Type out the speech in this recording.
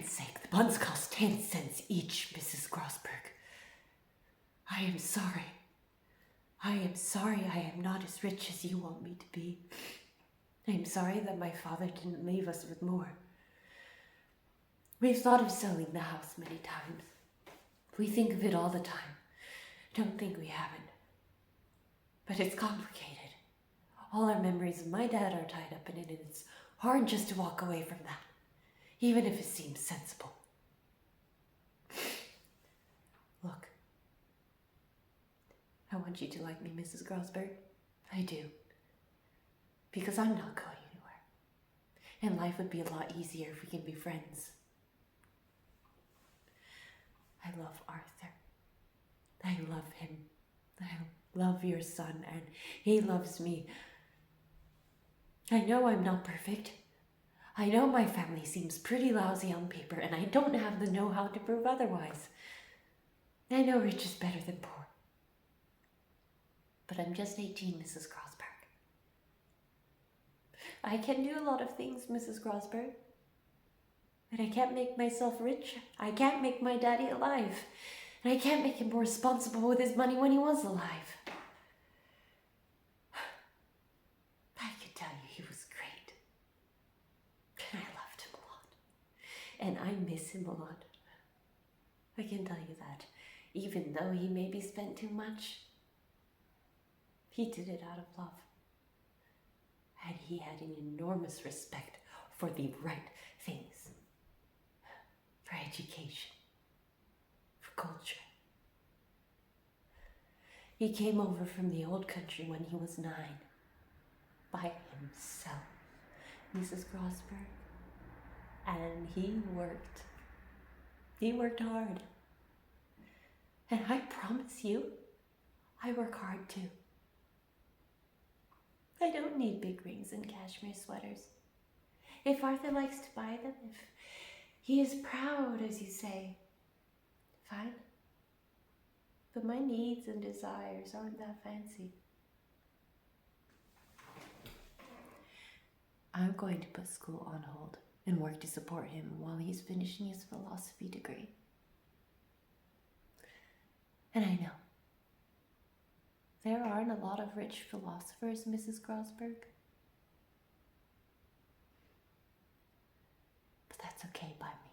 heaven's sake, the buns cost 10 cents each, Mrs. Grosberg. I am sorry. I am sorry I am not as rich as you want me to be. I am sorry that my father didn't leave us with more. We've thought of selling the house many times. We think of it all the time. Don't think we haven't. But it's complicated. All our memories of my dad are tied up in it, and it's hard just to walk away from that, even if it seems sensible. Look, I want you to like me, Mrs. Grosberg. I do. Because I'm not going anywhere. And life would be a lot easier if we can be friends. I love Arthur. I love him. I love your son, and he loves me. I know I'm not perfect. I know my family seems pretty lousy on paper, and I don't have the know-how to prove otherwise. I know rich is better than poor. But I'm just 18, Mrs. Grosberg. I can do a lot of things, Mrs. Grosberg. But I can't make myself rich. I can't make my daddy alive. And I can't make him more responsible with his money when he was alive. I can tell you he was great. And I loved him a lot. And I miss him a lot. I can tell you that. Even though he maybe spent too much, he did it out of love. And he had an enormous respect for the right things. For education. For culture. He came over from the old country when he was 9. By himself, Mrs. Grosberg. And he worked. He worked hard. And I promise you, I work hard too. I don't need big rings and cashmere sweaters. If Arthur likes to buy them, if he is proud, as you say, fine. But my needs and desires aren't that fancy. I'm going to put school on hold and work to support him while he's finishing his philosophy degree. And I know, there aren't a lot of rich philosophers, Mrs. Grosberg. But that's okay by me.